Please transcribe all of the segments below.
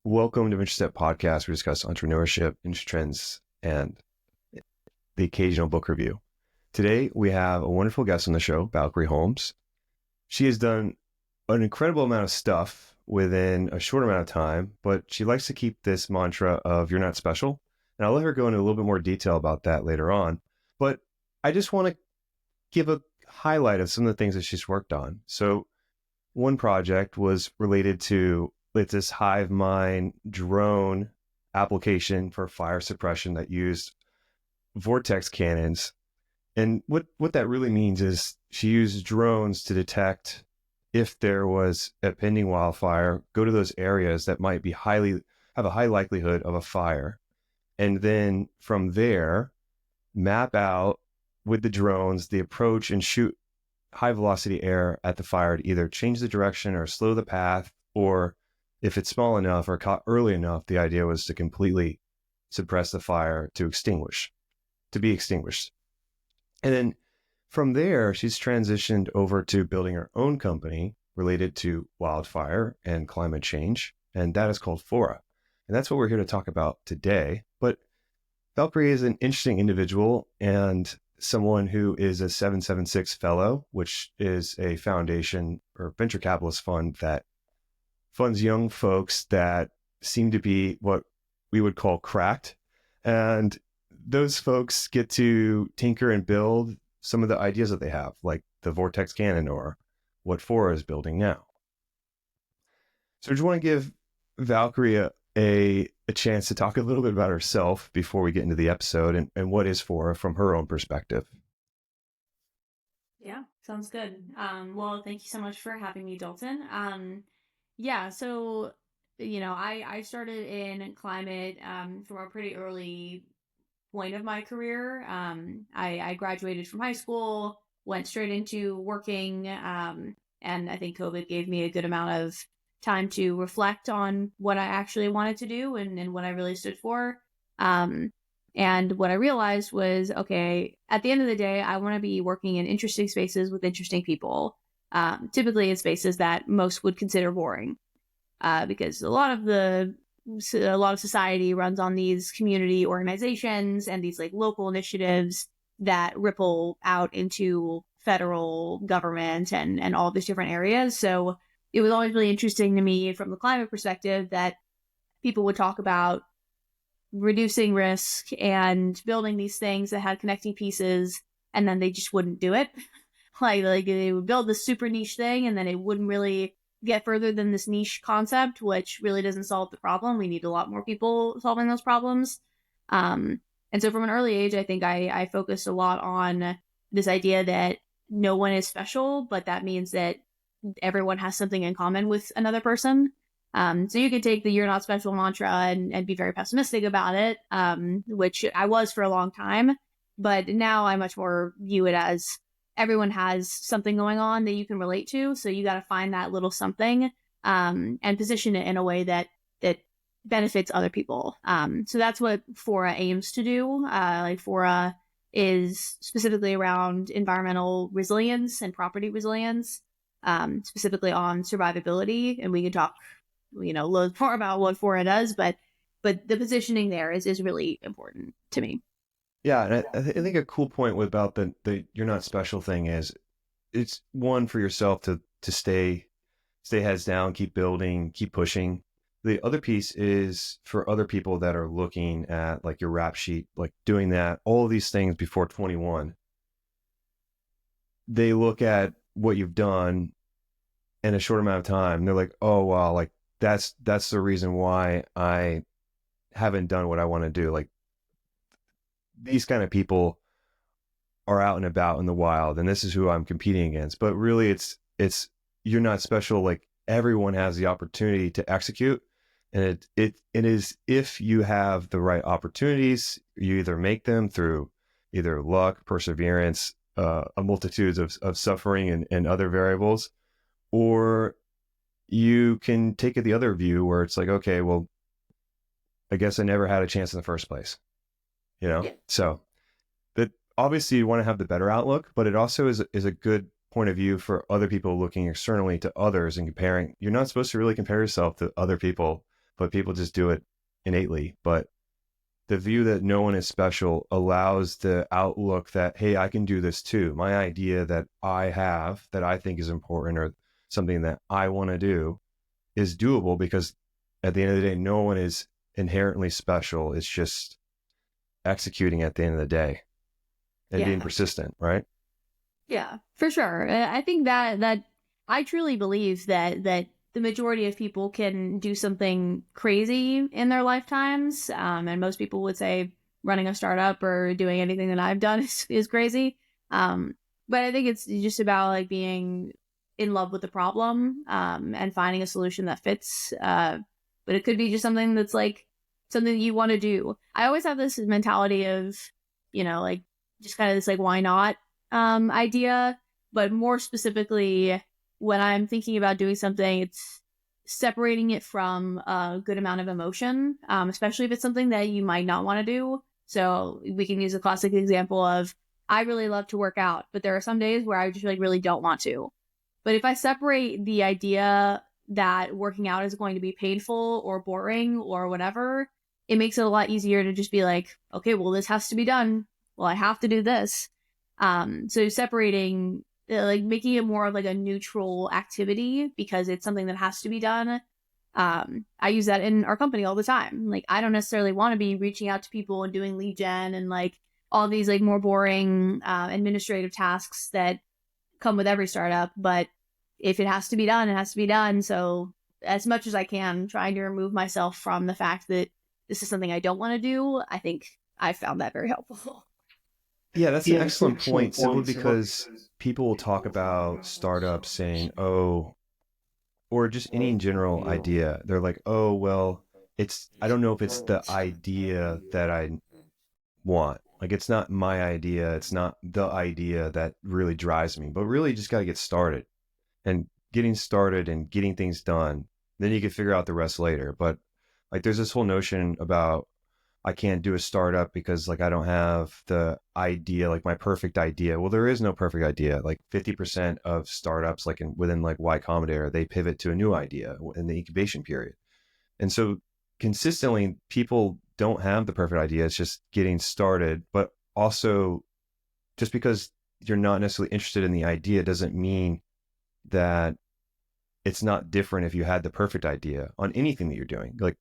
Welcome to InsureTech Podcast. We discuss entrepreneurship, industry trends, and the occasional book review. Today, we have a wonderful guest on the show, Valkyrie Holmes. She has done an incredible amount of stuff within a short amount of time, but she likes to keep this mantra of you're not special. And I'll let her go into a little bit more detail about that later on. But I just want to give a highlight of some of the things that she's worked on. So one project was related to this hive mind drone application for fire suppression that used vortex cannons. And what that really means is she used drones to detect if there was a pending wildfire, go to those areas that might be have a high likelihood of a fire. And then from there, map out with the drones the approach and shoot high velocity air at the fire to either change the direction or slow the path, or if it's small enough or caught early enough, the idea was to completely suppress the fire to be extinguished. And then from there, she's transitioned over to building her own company related to wildfire and climate change, and that is called Fora. And that's what we're here to talk about today. But Valkyrie is an interesting individual and someone who is a 776 fellow, which is a foundation or venture capitalist fund that funds young folks that seem to be what we would call cracked. And those folks get to tinker and build some of the ideas that they have, like the vortex cannon or what Fora is building now. So I just want to give Valkyrie a chance to talk a little bit about herself before we get into the episode and what is Fora from her own perspective. Yeah, sounds good. Well, thank you so much for having me, Dalton. So, I started in climate from a pretty early point of my career. I graduated from high school, went straight into working, and I think COVID gave me a good amount of time to reflect on what I actually wanted to do and what I really stood for. And what I realized was, okay, at the end of the day, I want to be working in interesting spaces with interesting people, typically in spaces that most would consider boring, because a lot of society runs on these community organizations and these like local initiatives that ripple out into federal government and all these different areas. So it was always really interesting to me from the climate perspective that people would talk about reducing risk and building these things that had connecting pieces, and then they just wouldn't do it. like they would build this super niche thing, and then it wouldn't really get further than this niche concept, which really doesn't solve the problem. We need a lot more people solving those problems. And so from an early age, I think I focused a lot on this idea that no one is special, but that means that everyone has something in common with another person. So you can take the you're not special mantra and be very pessimistic about it, which I was for a long time. But now I much more view it as everyone has something going on that you can relate to. So you got to find that little something and position it in a way that benefits other people. So that's what Fora aims to do. Fora is specifically around environmental resilience and property resilience, specifically on survivability. And we can talk loads more about what Fora does, but the positioning there is really important to me. Yeah, and I think a cool point about the you're not special thing is it's one for yourself to stay heads down, keep building, keep pushing. The other piece is for other people that are looking at like your rap sheet, like doing that, all of these things before 21. They look at what you've done in a short amount of time. They're like, oh wow, like that's the reason why I haven't done what I want to do. Like these kind of people are out and about in the wild, and this is who I'm competing against. But really it's you're not special. Like everyone has the opportunity to execute, and it is if you have the right opportunities, you either make them through either luck, perseverance, a multitude of suffering and other variables, or you can take it the other view where it's like, okay, well, I guess I never had a chance in the first place, Yeah. So that obviously you want to have the better outlook, but it also is a good point of view for other people looking externally to others and comparing. You're not supposed to really compare yourself to other people but people just do it innately. But the view that no one is special allows the outlook that, hey, I can do this too. My idea that I have that I think is important or something that I want to do is doable, because at the end of the day, no one is inherently special. It's just executing at the end of the day and being persistent, right? Yeah, for sure. I think that I truly believe that the majority of people can do something crazy in their lifetimes. And most people would say running a startup or doing anything that I've done is crazy. But I think it's just about like being in love with the problem, and finding a solution that fits. But it could be just something that's like something that you want to do. I always have this mentality of, like just kind of this like, why not idea, but more specifically, when I'm thinking about doing something, it's separating it from a good amount of emotion, especially if it's something that you might not want to do. So we can use a classic example of, I really love to work out, but there are some days where I just like really don't want to. But if I separate the idea that working out is going to be painful or boring or whatever, it makes it a lot easier to just be like, okay, well, this has to be done. Well, I have to do this. So separating, like making it more of like a neutral activity because it's something that has to be done. I use that in our company all the time. Like, I don't necessarily want to be reaching out to people and doing lead gen and like all these like more boring administrative tasks that come with every startup. But if it has to be done, it has to be done. So as much as I can, trying to remove myself from the fact that this is something I don't want to do, I think I found that very helpful. Yeah, that's an excellent point, simply because people will talk about startups saying, oh, or just any general idea. They're like, oh, well, I don't know if it's the idea that I want. Like, it's not my idea. It's not the idea that really drives me, but really just got to get started, and getting started and getting things done. Then you can figure out the rest later. But like, there's this whole notion about, I can't do a startup because like I don't have the idea, like my perfect idea. Well, there is no perfect idea. Like 50% of startups, like within like Y Combinator, they pivot to a new idea in the incubation period. And so consistently, people don't have the perfect idea. It's just getting started. But also, just because you're not necessarily interested in the idea doesn't mean that it's not different if you had the perfect idea on anything that you're doing. Like,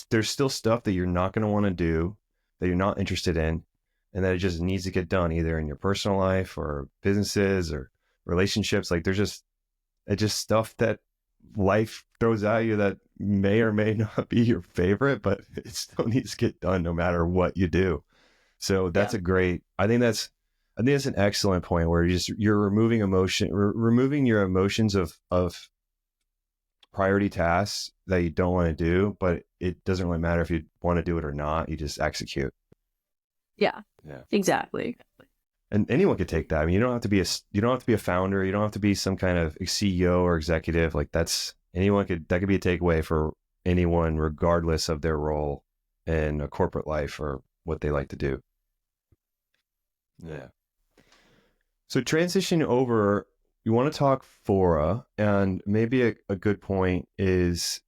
there's still stuff that you're not going to want to do, that you're not interested in, and that it just needs to get done either in your personal life or businesses or relationships. Like, it's just stuff that life throws at you that may or may not be your favorite, but it still needs to get done no matter what you do. So that's I think that's an excellent point where you're removing removing your emotions of priority tasks that you don't want to do, but it doesn't really matter if you want to do it or not. You just execute. Yeah, exactly. And anyone could take that. I mean, you don't have to be a founder. You don't have to be some kind of CEO or executive. Like, that could be a takeaway for anyone, regardless of their role in a corporate life or what they like to do. Yeah. So transition over, you want to talk Fora, and maybe a good point is,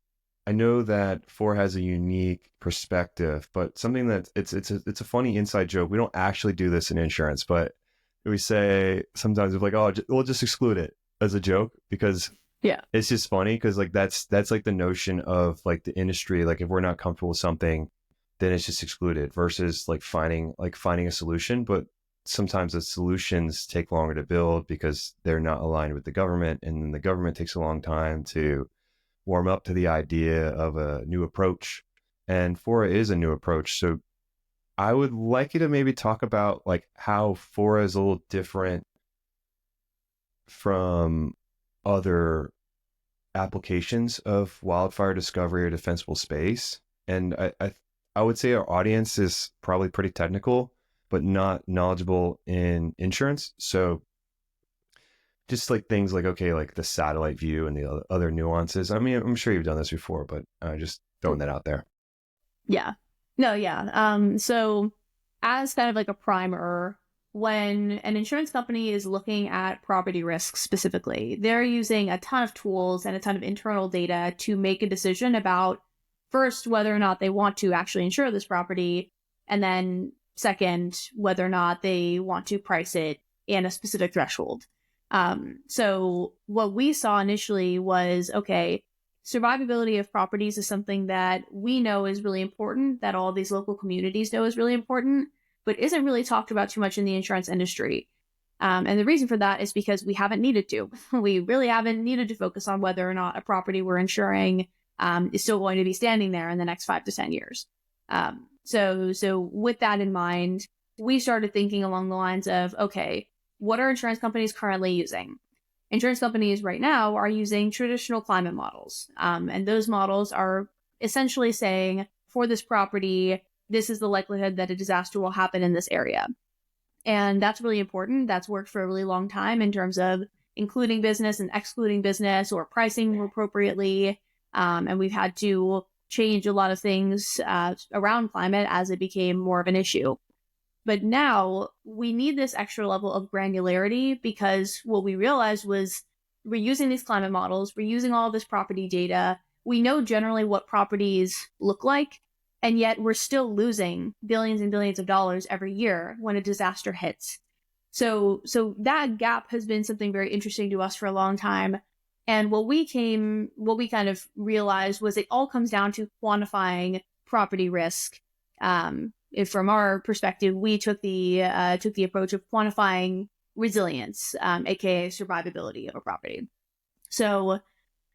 I know that Fora has a unique perspective, but something that it's a funny inside joke. We don't actually do this in insurance, but we say sometimes we're like, oh, we'll just exclude it as a joke, because it's just funny, because like that's like the notion of like the industry. Like, if we're not comfortable with something, then it's just excluded, versus like finding a solution. But sometimes the solutions take longer to build because they're not aligned with the government, and then the government takes a long time to warm up to the idea of a new approach. And Fora is a new approach. So I would like you to maybe talk about like how Fora is a little different from other applications of wildfire discovery or defensible space. And I would say our audience is probably pretty technical, but not knowledgeable in insurance. So just like things like, okay, like the satellite view and the other nuances. I mean, I'm sure you've done this before, but just throwing that out there. Yeah. No, yeah. So as kind of like a primer, when an insurance company is looking at property risk specifically, they're using a ton of tools and a ton of internal data to make a decision about first, whether or not they want to actually insure this property, and then second, whether or not they want to price it in a specific threshold. So what we saw initially was, okay, survivability of properties is something that we know is really important, that all these local communities know is really important, but isn't really talked about too much in the insurance industry. And the reason for that is because we haven't needed to. We really haven't needed to focus on whether or not a property we're insuring is still going to be standing there in the next 5 to 10 years. So with that in mind, we started thinking along the lines of, okay, what are insurance companies currently using? Insurance companies right now are using traditional climate models. And those models are essentially saying, for this property, this is the likelihood that a disaster will happen in this area. And that's really important. That's worked for a really long time in terms of including business and excluding business or pricing appropriately. And we've had to change a lot of things around climate as it became more of an issue. But now we need this extra level of granularity, because what we realized was we're using these climate models, we're using all this property data. We know generally what properties look like, and yet we're still losing billions and billions of dollars every year when a disaster hits. So that gap has been something very interesting to us for a long time. And what we kind of realized was it all comes down to quantifying property risk. If from our perspective, we took the approach of quantifying resilience, aka survivability of a property. So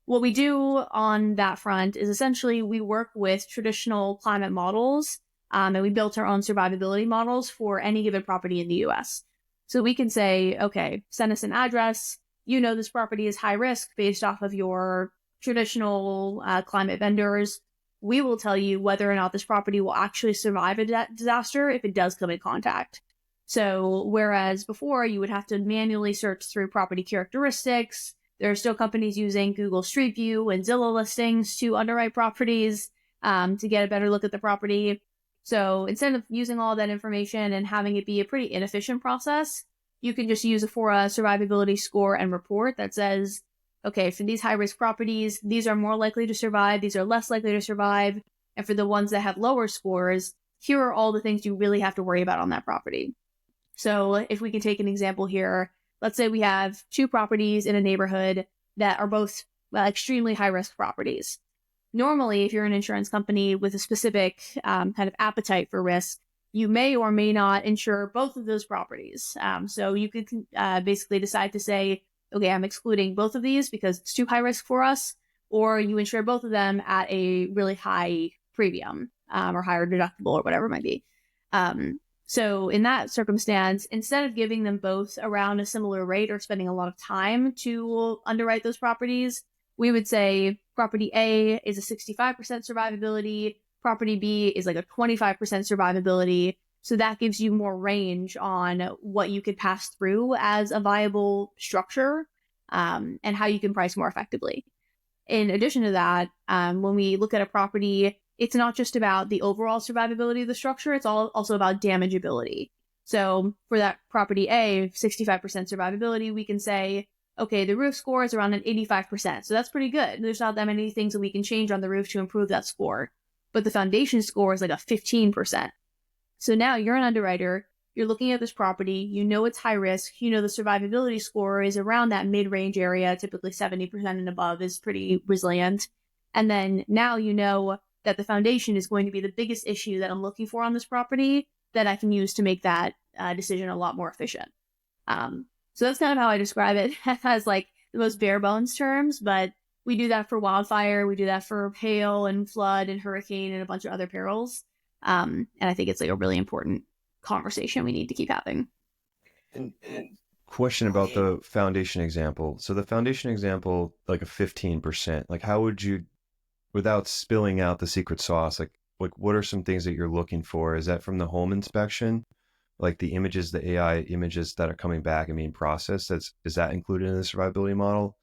what we do on that front is essentially we work with traditional climate models, and we built our own survivability models for any given property in the US. So we can say, okay, send us an address. You know this property is high risk based off of your traditional climate vendors. We will tell you whether or not this property will actually survive a disaster if it does come in contact. So whereas before you would have to manually search through property characteristics, there are still companies using Google Street View and Zillow listings to underwrite properties to get a better look at the property. So instead of using all that information and having it be a pretty inefficient process, you can just use a Fora survivability score and report that says, okay, for these high-risk properties, these are more likely to survive, these are less likely to survive, and for the ones that have lower scores, here are all the things you really have to worry about on that property. So if we can take an example here, let's say we have 2 properties in a neighborhood that are both extremely high-risk properties. Normally, if you're an insurance company with a specific kind of appetite for risk, you may or may not insure both of those properties. So you could basically decide to say, okay, I'm excluding both of these because it's too high risk for us, or you insure both of them at a really high premium or higher deductible or whatever it might be. So in that circumstance, instead of giving them both around a similar rate or spending a lot of time to underwrite those properties, we would say property A is a 65% survivability, property B is like a 25% survivability. So that gives you more range on what you could pass through as a viable structure and how you can price more effectively. In addition to that, when we look at a property, it's not just about the overall survivability of the structure, it's also about damageability. So for that property A, 65% survivability, we can say, okay, the roof score is around an 85%. So that's pretty good. There's not that many things that we can change on the roof to improve that score. But the foundation score is like a 15%. So now you're an underwriter, you're looking at this property, you know it's high risk, you know the survivability score is around that mid-range area, typically 70% and above is pretty resilient. And then now you know that the foundation is going to be the biggest issue that I'm looking for on this property that I can use to make that decision a lot more efficient. So that's kind of how I describe it as like the most bare bones terms, but we do that for wildfire, we do that for hail and flood and hurricane and a bunch of other perils. And I think it's like a really important conversation we need to keep having. And question about the foundation example. So the foundation example, like a 15%, like how would you, without spilling out the secret sauce, like what are some things that you're looking for? Is that from the home inspection? Like the images, the AI images that are coming back and being processed, is that included in the survivability model?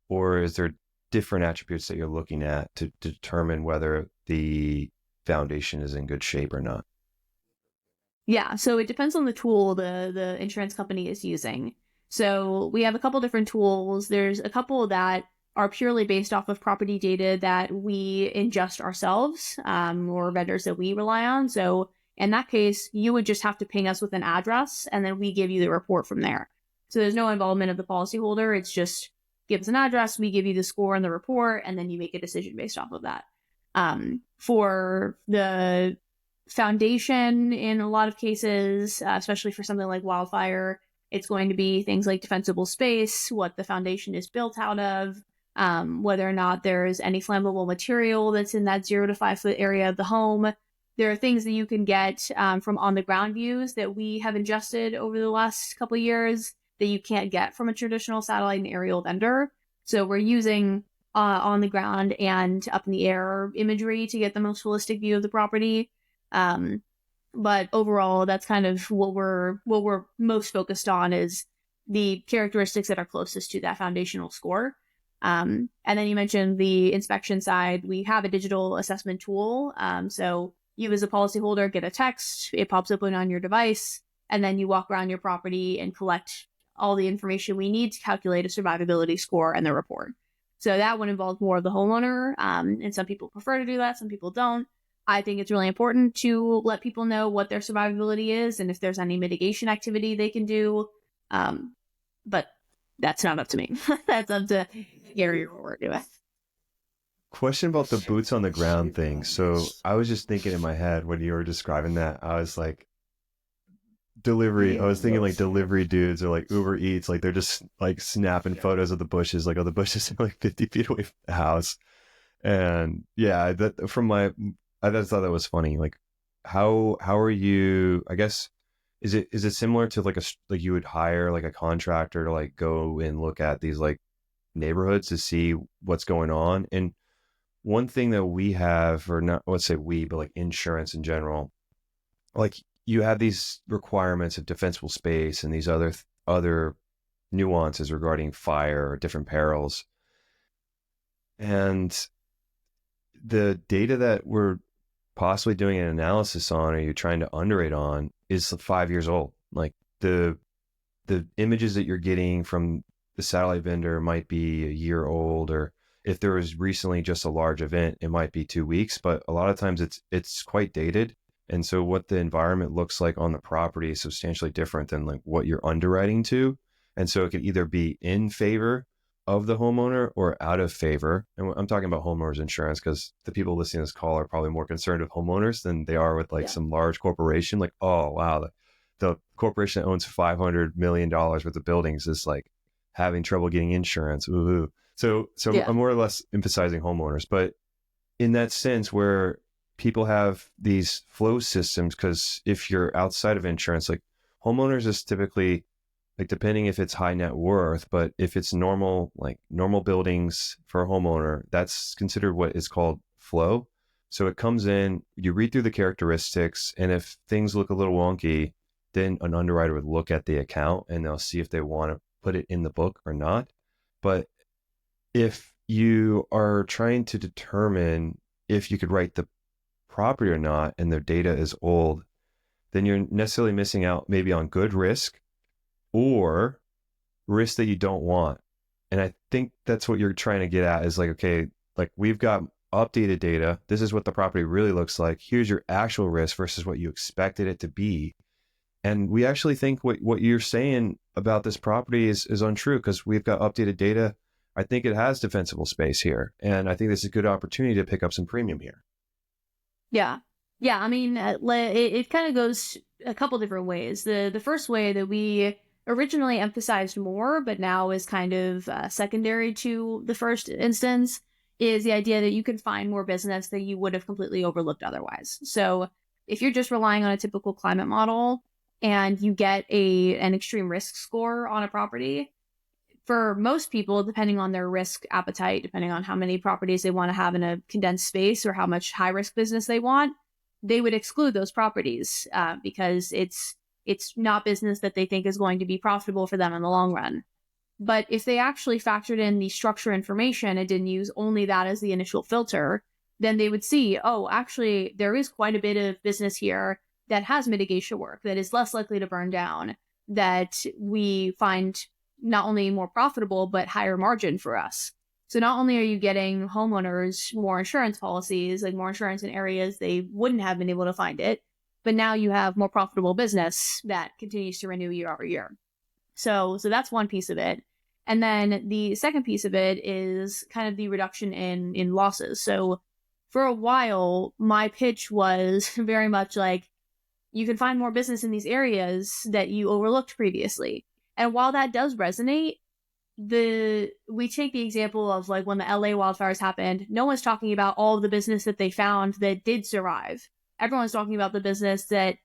Or is there different attributes that you're looking at to determine whether the foundation is in good shape or not? Yeah, so it depends on the tool the insurance company is using. So we have a couple different tools. There's a couple that are purely based off of property data that we ingest ourselves, or vendors that we rely on. So in that case, you would just have to ping us with an address, and then we give you the report from there. So there's no involvement of the policyholder. It's just give us an address, we give you the score and the report, and then you make a decision based off of that. For the foundation, in a lot of cases, especially for something like Wildfire, it's going to be things like defensible space, what the foundation is built out of, whether or not there's any flammable material that's in that 0 to 5 foot area of the home. There are things that you can get from on-the-ground views that we have ingested over the last couple of years that you can't get from a traditional satellite and aerial vendor. So we're using on the ground and up in the air imagery to get the most holistic view of the property. But overall, that's kind of what we're most focused on, is the characteristics that are closest to that foundational score. And then you mentioned the inspection side. We have a digital assessment tool. So you as a policyholder get a text, it pops open on your device, and then you walk around your property and collect all the information we need to calculate a survivability score and the report. So that one involves more of the homeowner. And some people prefer to do that, some people don't. I think it's really important to let people know what their survivability is and if there's any mitigation activity they can do. But that's not up to me. That's up to Gary or what we're doing. Question about the boots on the ground thing. So I was just thinking in my head when you were describing that, I was like, delivery. I was thinking like delivery dudes or like Uber Eats, like they're just like snapping photos of the bushes, like, oh, the bushes are like 50 feet away from the house. And yeah, that from my, I just thought that was funny. Like, how are you? I guess is it similar to like like you would hire like a contractor to like go and look at these like neighborhoods to see what's going on? And one thing that we have, or not, let's say we, but like insurance in general, like you have these requirements of defensible space and these other nuances regarding fire or different perils. And the data that we're possibly doing an analysis on, or you're trying to underwrite on, is 5 years old. Like the images that you're getting from the satellite vendor might be a year old, or if there was recently just a large event, it might be 2 weeks, but a lot of times it's quite dated. And so what the environment looks like on the property is substantially different than like what you're underwriting to. And so it could either be in favor of the homeowner or out of favor. And I'm talking about homeowners insurance because the people listening to this call are probably more concerned with homeowners than they are with like some large corporation. Like, oh, wow, the corporation that owns $500 million worth of buildings is like having trouble getting insurance. Ooh. So I'm more or less emphasizing homeowners, but in that sense where people have these flow systems, because if you're outside of insurance, like homeowners is typically like, depending if it's high net worth, but if it's normal, like normal buildings for a homeowner, that's considered what is called flow. So it comes in, you read through the characteristics, and if things look a little wonky, then an underwriter would look at the account and they'll see if they want to put it in the book or not. But if you are trying to determine if you could write the property or not, and their data is old, then you're necessarily missing out maybe on good risk or risk that you don't want. And I think that's what you're trying to get at, is like, okay, like we've got updated data. This is what the property really looks like. Here's your actual risk versus what you expected it to be. And we actually think what you're saying about this property is untrue, because we've got updated data. I think it has defensible space here. And I think this is a good opportunity to pick up some premium here. Yeah. Yeah. I mean, it kind of goes a couple different ways. The first way that we originally emphasized more, but now is kind of secondary to the first instance, is the idea that you can find more business that you would have completely overlooked otherwise. So if you're just relying on a typical climate model and you get an extreme risk score on a property, for most people, depending on their risk appetite, depending on how many properties they want to have in a condensed space or how much high risk business they want, they would exclude those properties because it's not business that they think is going to be profitable for them in the long run. But if they actually factored in the structure information and didn't use only that as the initial filter, then they would see, oh, actually, there is quite a bit of business here that has mitigation work, that is less likely to burn down, that we find not only more profitable, but higher margin for us. So not only are you getting homeowners more insurance policies, like more insurance in areas they wouldn't have been able to find it, but now you have more profitable business that continues to renew year over year. So that's one piece of it. And then the second piece of it is kind of the reduction in losses. So for a while, my pitch was very much like, you can find more business in these areas that you overlooked previously. And while that does resonate, we take the example of like when the LA wildfires happened, no one's talking about all of the business that they found that did survive. Everyone's talking about the business that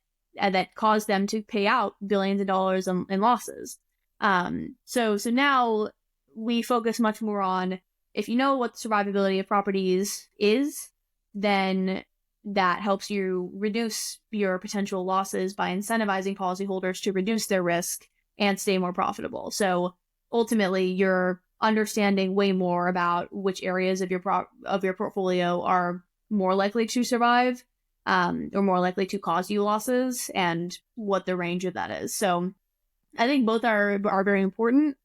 caused them to pay out billions of dollars in losses. So now we focus much more on, if you know what the survivability of properties is, then that helps you reduce your potential losses by incentivizing policyholders to reduce their risk and stay more profitable. So ultimately, you're understanding way more about which areas of your portfolio are more likely to survive, or more likely to cause you losses, and what the range of that is. So I think both are very important,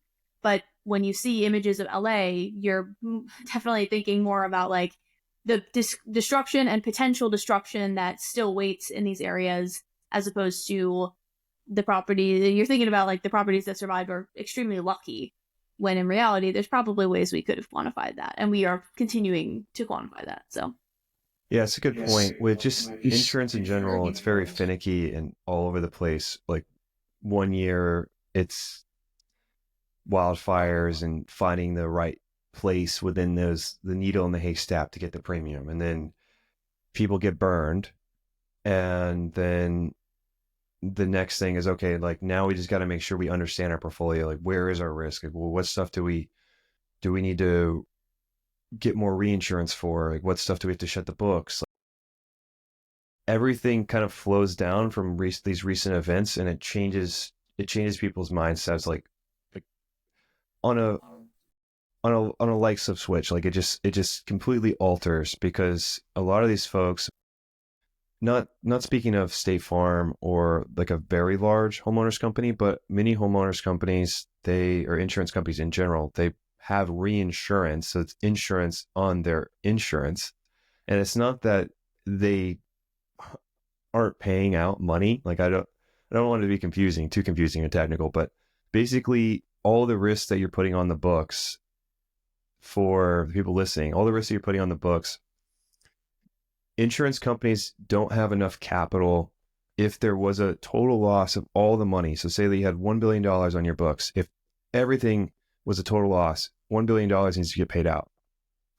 but when you see images of LA, you're definitely thinking more about like the destruction and potential destruction that still waits in these areas, as opposed to the property. You're thinking about like the properties that survived are extremely lucky, when in reality, there's probably ways we could have quantified that, and we are continuing to quantify that. So Yeah, it's a good point. With just insurance in general, it's very finicky and all over the place. Like one year it's wildfires and finding the right place within the needle in the haystack to get the premium. And then people get burned. And then the next thing is, okay, like now we just got to make sure we understand our portfolio. Like, where is our risk? Like, well, what stuff do we need to get more reinsurance for? Like, what stuff do we have to shut the books? Like, everything kind of flows down from these recent events, and it changes people's mindsets. Like on a light switch, like it just completely alters, because a lot of these folks, not speaking of State Farm or like a very large homeowners company, but many homeowners companies, or insurance companies in general, they have reinsurance. So it's insurance on their insurance. And it's not that they aren't paying out money. Like I don't want it to be too confusing and technical, but basically all the risks that you're putting on the books, for the people listening, all the risks that you're putting on the books, insurance companies don't have enough capital. If there was a total loss of all the money, so say that you had $1 billion on your books, if everything was a total loss, $1 billion needs to get paid out.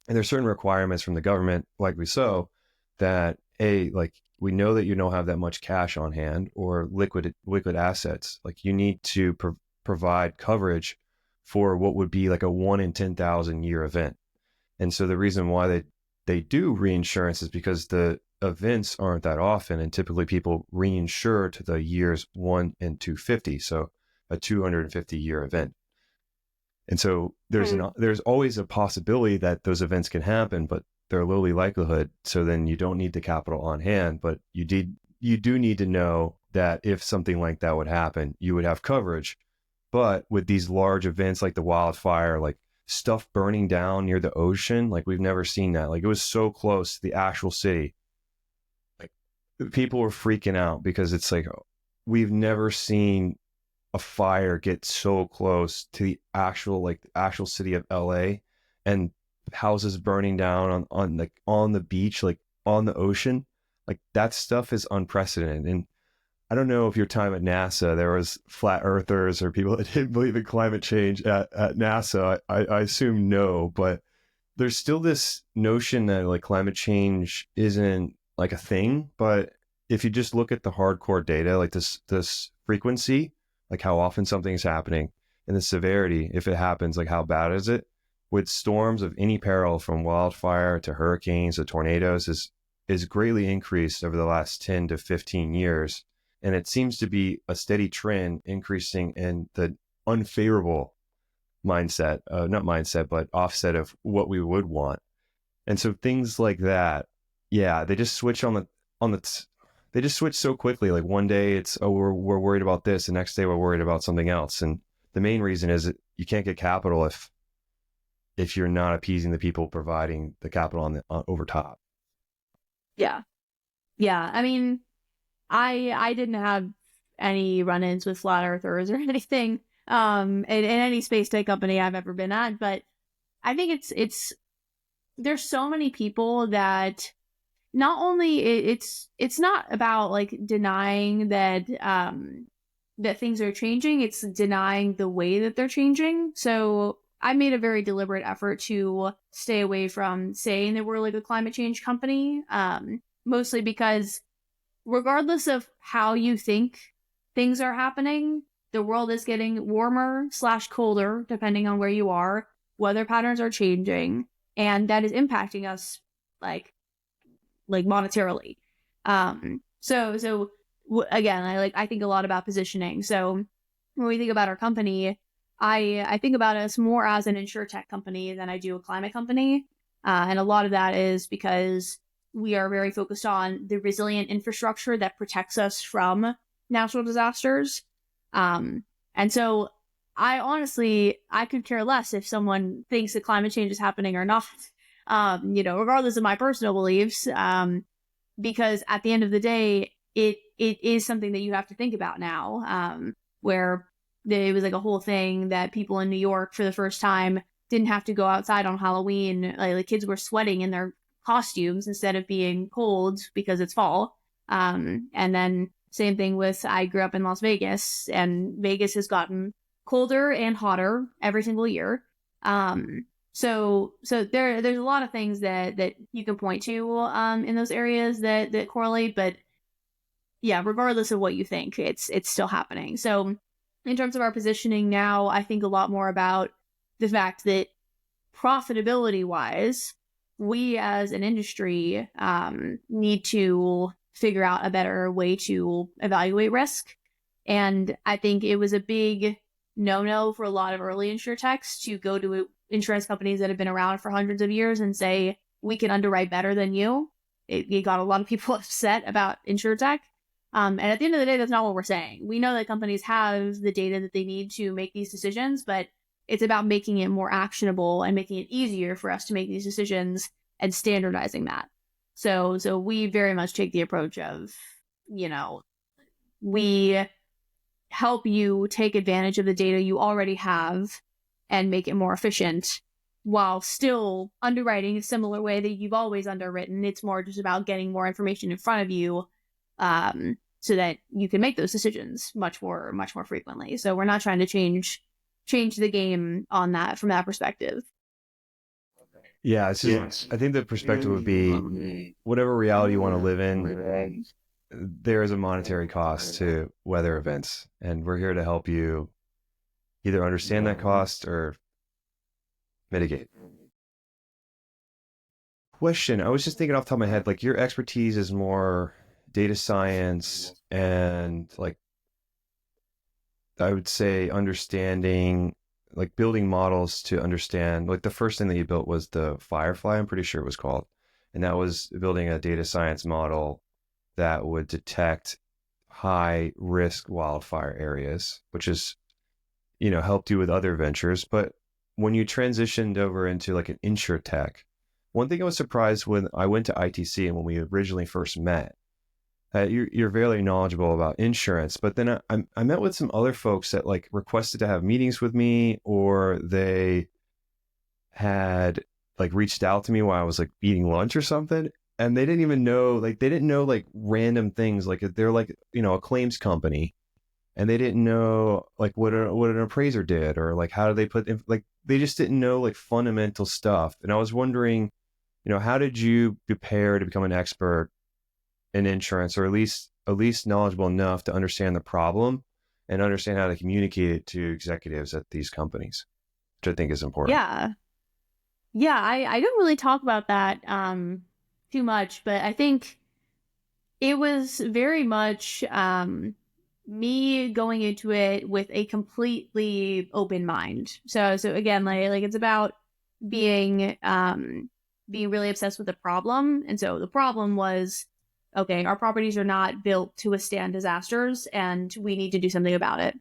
And there's certain requirements from the government, likely so, that like we know that you don't have that much cash on hand or liquid assets. Like you need to provide coverage for what would be like a 1 in 10,000 year event. And so the reason why they do reinsurance is because the events aren't that often, and typically people reinsure to the years 1 in 250, so a 250 year event. And so there's always a possibility that those events can happen, but they're lowly likelihood. So then you don't need the capital on hand, but you do need to know that if something like that would happen, you would have coverage. But with these large events like the wildfire, like stuff burning down near the ocean, like we've never seen that. Like it was so close to the actual city. Like people were freaking out, because it's like, we've never seen a fire get so close to the actual city of LA, and houses burning down on the beach, like on the ocean. Like that stuff is unprecedented. And I don't know if your time at NASA, there was flat earthers or people that didn't believe in climate change at NASA. I assume no, but there's still this notion that like climate change isn't like a thing. But if you just look at the hardcore data, like this frequency, like how often something is happening, and the severity, if it happens, like how bad is it? With storms of any peril, from wildfire to hurricanes to tornadoes, is greatly increased over the last 10 to 15 years. And it seems to be a steady trend increasing in the unfavorable mindset, not mindset, but offset of what we would want. And so things like that, yeah, they just switch they just switch so quickly. Like one day it's, oh, we're worried about this. The next day we're worried about something else. And the main reason is that you can't get capital if you're not appeasing the people providing the capital over top. Yeah. Yeah. I mean, I didn't have any run-ins with flat earthers or anything in any space tech company I've ever been at, but I think it's there's so many people that not only it's not about like denying that that things are changing, it's denying the way that they're changing. So I made a very deliberate effort to stay away from saying that we're like a climate change company, mostly because regardless of how you think things are happening, the world is getting warmer / colder, depending on where you are. Weather patterns are changing, and that is impacting us like monetarily. Again, I think a lot about positioning. So when we think about our company, I think about us more as an InsureTech company than I do a climate company. And a lot of that is because we are very focused on the resilient infrastructure that protects us from natural disasters. And so I could care less if someone thinks that climate change is happening or not, regardless of my personal beliefs, because at the end of the day, it is something that you have to think about now, where it was like a whole thing that people in New York for the first time didn't have to go outside on Halloween. Like the kids were sweating in their costumes instead of being cold because it's fall. And then same thing with, I grew up in Las Vegas, and Vegas has gotten colder and hotter every single year. So there's a lot of things that you can point to in those areas that correlate, but yeah, regardless of what you think, it's still happening. So in terms of our positioning now, I think a lot more about the fact that profitability wise, we as an industry need to figure out a better way to evaluate risk. And I think it was a big no-no for a lot of early insurtechs to go to insurance companies that have been around for hundreds of years and say, we can underwrite better than you. It got a lot of people upset about insurtech. And at the end of the day, that's not what we're saying. We know that companies have the data that they need to make these decisions, but it's about making it more actionable and making it easier for us to make these decisions and standardizing that. So we very much take the approach of, we help you take advantage of the data you already have and make it more efficient while still underwriting a similar way that you've always underwritten. It's more just about getting more information in front of you so that you can make those decisions much more frequently. So we're not trying to change the game on that from that perspective. Yeah, it's just, I think the perspective would be whatever reality you want to live in, there is a monetary cost to weather events, and we're here to help you either understand that cost or mitigate. Question, I was just thinking off the top of my head, like your expertise is more data science and like, I would say understanding, like building models to understand, like the first thing that you built was the Firefly, I'm pretty sure it was called. And that was building a data science model that would detect high risk wildfire areas, which is, helped you with other ventures. But when you transitioned over into like an InsureTech, one thing I was surprised when I went to ITC and when we originally first met, you're very knowledgeable about insurance, but then I met with some other folks that like requested to have meetings with me, or they had like reached out to me while I was like eating lunch or something. And they didn't even know, like, they didn't know like random things. Like they're like, a claims company, and they didn't know like what an appraiser did, or like how do they put in, like, they just didn't know like fundamental stuff. And I was wondering, how did you prepare to become an expert in insurance, or at least knowledgeable enough to understand the problem and understand how to communicate it to executives at these companies, which I think is important. Yeah, I don't really talk about that too much, but I think it was very much me going into it with a completely open mind. So again, like it's about being really obsessed with the problem. And so the problem was, okay, our properties are not built to withstand disasters, and we need to do something about it.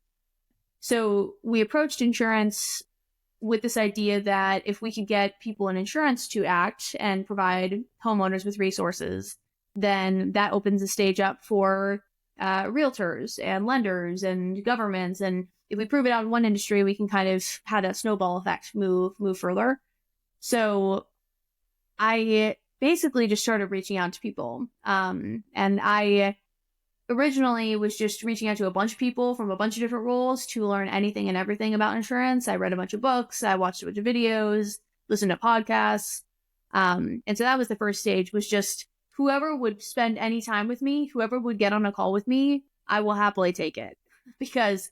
So we approached insurance with this idea that if we could get people in insurance to act and provide homeowners with resources, then that opens the stage up for realtors and lenders and governments. And if we prove it out in one industry, we can kind of have a snowball effect move further. So I basically just started reaching out to people. And I originally was just reaching out to a bunch of people from a bunch of different roles to learn anything and everything about insurance. I read a bunch of books, I watched a bunch of videos, listened to podcasts. And so that was the first stage, was just whoever would spend any time with me, whoever would get on a call with me, I will happily take it. Because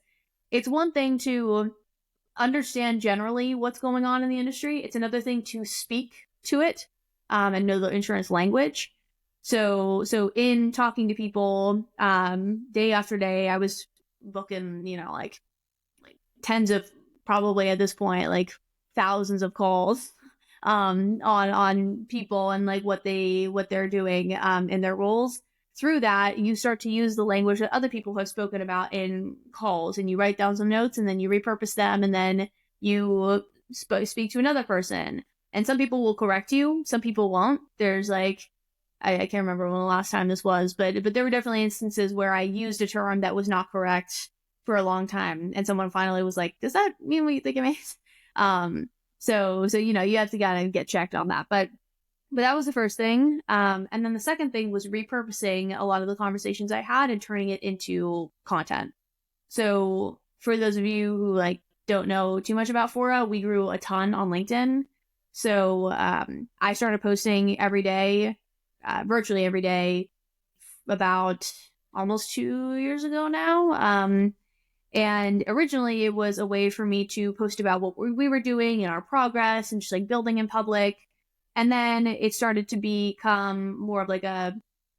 it's one thing to understand generally what's going on in the industry. It's another thing to speak to it and know the insurance language. So in talking to people day after day, I was booking, like tens of, probably at this point, like thousands of calls on people and like what they're doing in their roles. Through that, you start to use the language that other people have spoken about in calls, and you write down some notes, and then you repurpose them, and then you speak to another person. And some people will correct you, some people won't. There's like, I can't remember when the last time this was, but there were definitely instances where I used a term that was not correct for a long time, and someone finally was like, "Does that mean what you think it means?" So you have to kind of get checked on that, but that was the first thing. And then the second thing was repurposing a lot of the conversations I had and turning it into content. So for those of you who like don't know too much about Fora, we grew a ton on LinkedIn. So I started posting every day, virtually every day, about almost 2 years ago now. And originally it was a way for me to post about what we were doing and our progress and just like building in public. And then it started to become more of like a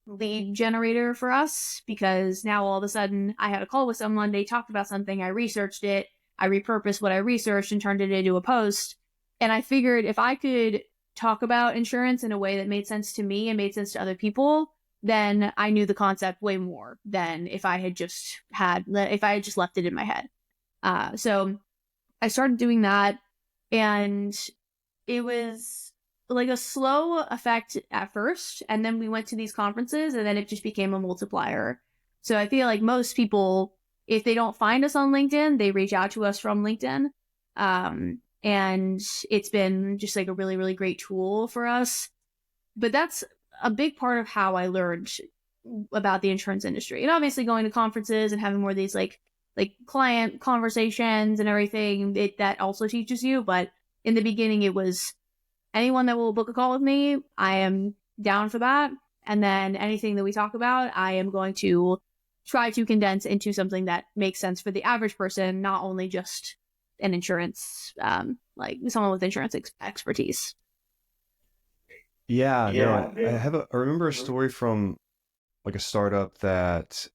lead generator for us, because now all of a sudden I had a call with someone, they talked about something, I researched it, I repurposed what I researched and turned it into a post. And I figured if I could talk about insurance in a way that made sense to me and made sense to other people, then I knew the concept way more than if I had just left it in my head. So I started doing that, and it was like a slow effect at first, and then we went to these conferences, and then it just became a multiplier. So I feel like most people, if they don't find us on LinkedIn, they reach out to us from LinkedIn. And it's been just like a really, really great tool for us. But that's a big part of how I learned about the insurance industry. And obviously going to conferences and having more of these like client conversations and everything, that also teaches you. But in the beginning, it was anyone that will book a call with me, I am down for that. And then anything that we talk about, I am going to try to condense into something that makes sense for the average person, not only just an insurance, like someone with insurance expertise. Yeah, no, I remember a story from like a startup that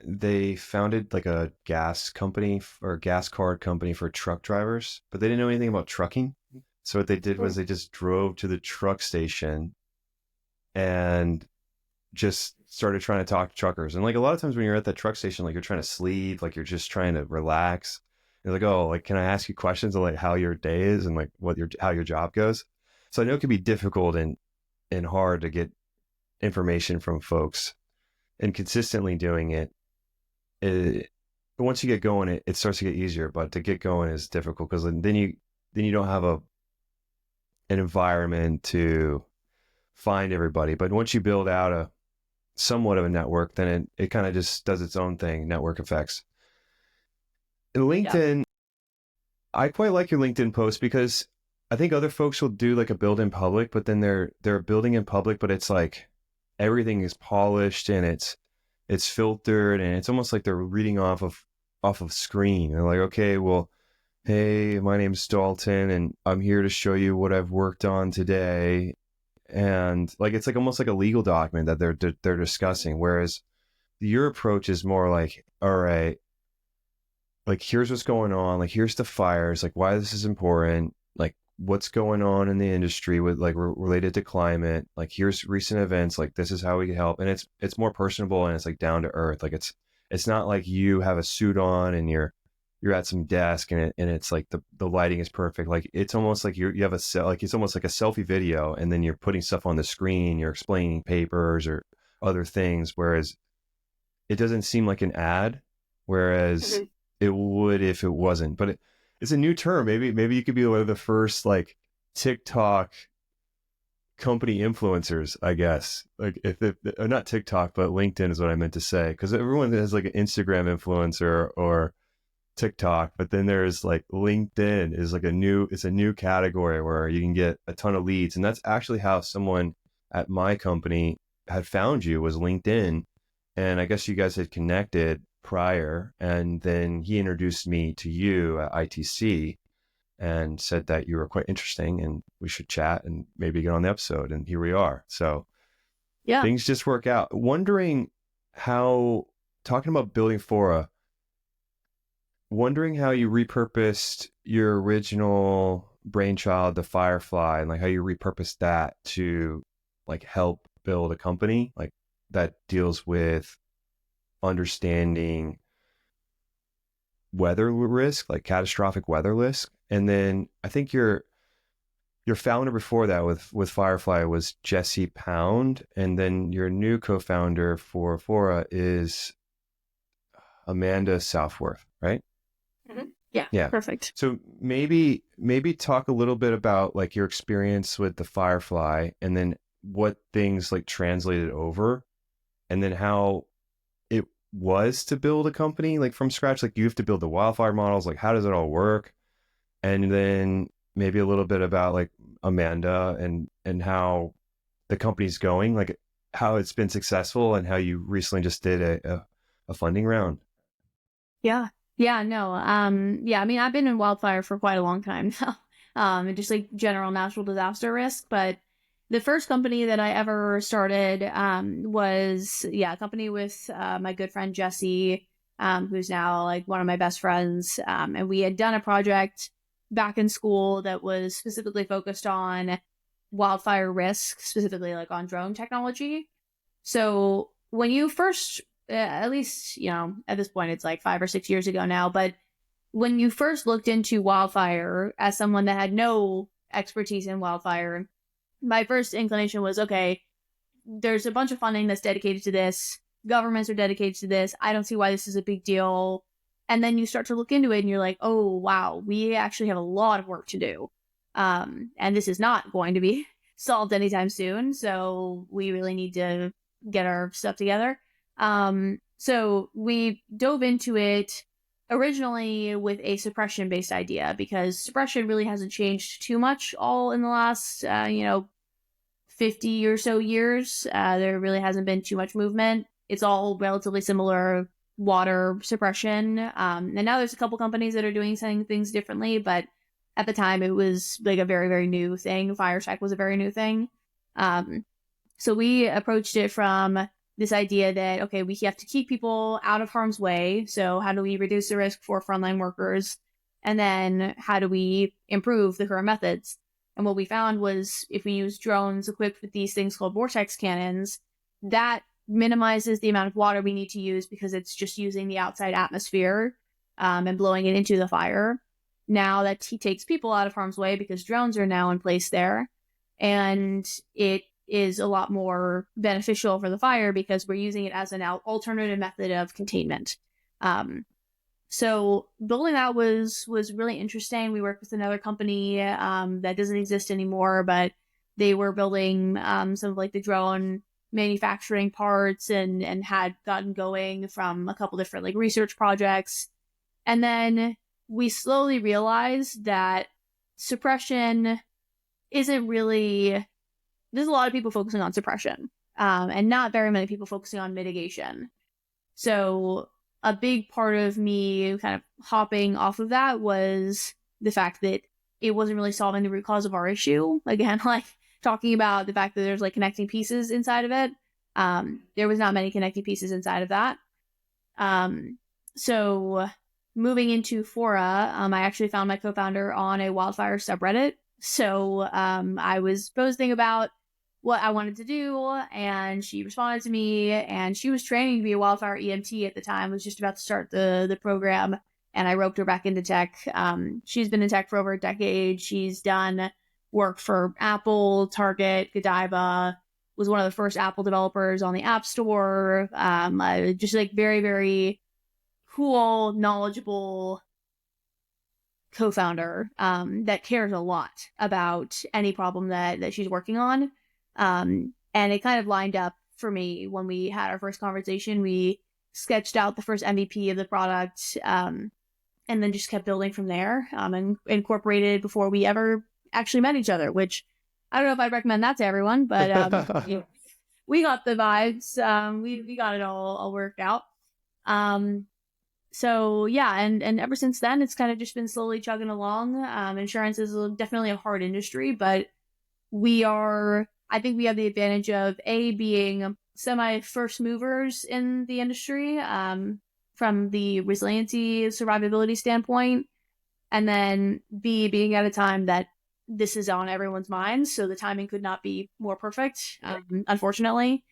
they founded like a gas company or gas card company for truck drivers, but they didn't know anything about trucking. So what they did was they just drove to the truck station and just started trying to talk to truckers. And like a lot of times when you're at that truck station, like you're trying to sleep, like you're just trying to relax. You're like, oh, like, can I ask you questions on like how your day is and like how your job goes? So I know it can be difficult and hard to get information from folks, and consistently doing it, once you get going, it starts to get easier, but to get going is difficult because then you don't have an environment to find everybody. But once you build out a somewhat of a network, then it kind of just does its own thing, network effects. In LinkedIn, yeah. I quite like your LinkedIn post because I think other folks will do like a build in public, but then they're building in public, but it's like everything is polished and it's filtered, and it's almost like they're reading off of screen. They're like, okay, well, hey, my name's Dalton, and I'm here to show you what I've worked on today. And like it's like almost like a legal document that they're discussing. Whereas your approach is more like, all right, like here's what's going on, like here's the fires, like why this is important, like what's going on in the industry with like related to climate, like here's recent events, like this is how we can help. And it's more personable and it's like down to earth. Like it's not like you have a suit on and you're you're at some desk and it's like the lighting is perfect. Like it's almost like you have it's almost like a selfie video, and then you're putting stuff on the screen, you're explaining papers or other things, whereas it doesn't seem like an ad, whereas it would if it wasn't. But it's a new term. Maybe you could be one of the first like TikTok company influencers, I guess. Like if or not TikTok, but LinkedIn is what I meant to say, because everyone has like an Instagram influencer or TikTok, but then there's like LinkedIn is like it's a new category where you can get a ton of leads. And that's actually how someone at my company had found you, was LinkedIn. And I guess you guys had connected prior, and then he introduced me to you at ITC and said that you were quite interesting and we should chat and maybe get on the episode. And here we are. So Yeah. things just work out. Wondering how, talking about building Fora, wondering how you repurposed your original brainchild, the Firefly, and like how you repurposed that to like help build a company like that deals with understanding weather risk, like catastrophic weather risk. And then I think your founder before that with Firefly was Jesse Pound, and then your new co-founder for Fora is Amanda Southworth, right? Mm-hmm. Yeah. Yeah. Perfect. So maybe talk a little bit about like your experience with the Firefly, and then what things like translated over, and then how it was to build a company like from scratch. Like you have to build the wildfire models. Like how does it all work? And then maybe a little bit about like Amanda and how the company's going, like how it's been successful and how you recently just did a funding round. Yeah. Yeah, no. Yeah, I mean, I've been in wildfire for quite a long time now. And just like general natural disaster risk. But the first company that I ever started was, a company with my good friend Jesse, who's now like one of my best friends. And we had done a project back in school that was specifically focused on wildfire risk, specifically like on drone technology. So when you first, at least, at this point, it's like 5 or 6 years ago now, but when you first looked into wildfire as someone that had no expertise in wildfire, my first inclination was, okay, there's a bunch of funding that's dedicated to this. Governments are dedicated to this. I don't see why this is a big deal. And then you start to look into it and you're like, oh, wow, we actually have a lot of work to do. And this is not going to be solved anytime soon. So we really need to get our stuff together. So we dove into it originally with a suppression based idea, because suppression really hasn't changed too much all in the last, 50 or so years. There really hasn't been too much movement. It's all relatively similar water suppression. And now there's a couple companies that are doing things differently, but at the time it was like a very, very new thing. FireTech was a very new thing. So we approached it from this idea that, okay, we have to keep people out of harm's way. So how do we reduce the risk for frontline workers? And then how do we improve the current methods? And what we found was if we use drones equipped with these things called vortex cannons, that minimizes the amount of water we need to use, because it's just using the outside atmosphere and blowing it into the fire. Now that takes people out of harm's way because drones are now in place there. And it is a lot more beneficial for the fire because we're using it as an alternative method of containment. So building that was really interesting. We worked with another company that doesn't exist anymore, but they were building some of like the drone manufacturing parts and had gotten going from a couple different like research projects. And then we slowly realized that suppression isn't really, there's a lot of people focusing on suppression and not very many people focusing on mitigation. So a big part of me kind of hopping off of that was the fact that it wasn't really solving the root cause of our issue. Again, like talking about the fact that there's like connecting pieces inside of it. There was not many connecting pieces inside of that. So moving into Fora, I actually found my co-founder on a wildfire subreddit. So I was posting about what I wanted to do, and she responded to me, and she was training to be a wildfire EMT at the time, was just about to start the program. and I roped her back into tech. She's been in tech for over a decade. She's done work for Apple, Target, Godiva, was one of the first Apple developers on the App Store. Just like very, very cool, knowledgeable co-founder that cares a lot about any problem that she's working on. And it kind of lined up for me when we had our first conversation. We sketched out the first MVP of the product, and then just kept building from there, and incorporated before we ever actually met each other, which I don't know if I'd recommend that to everyone, but we got the vibes. We got it all worked out. So yeah, and ever since then, it's kind of just been slowly chugging along. Insurance is definitely a hard industry, but I think we have the advantage of being semi first movers in the industry, from the resiliency, survivability standpoint, and then B, being at a time that this is on everyone's minds. So the timing could not be more perfect, unfortunately.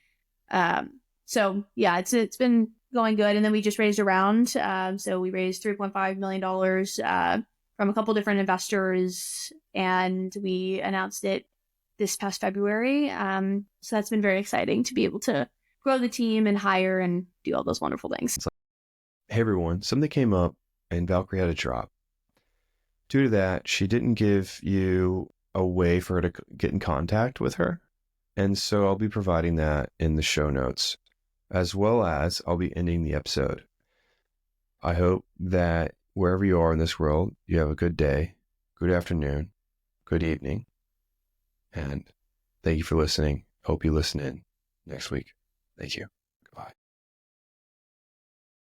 So yeah, it's been going good. And then we just raised a round. So we raised $3.5 million from a couple different investors, and we announced it this past February. So that's been very exciting to be able to grow the team and hire and do all those wonderful things. Hey everyone, something came up and Valkyrie had a drop. Due to that, she didn't give you a way for her to get in contact with her. And so I'll be providing that in the show notes, as well as I'll be ending the episode. I hope that wherever you are in this world, you have a good day, good afternoon, good evening, and thank you for listening. Hope you listen in next week. Thank you.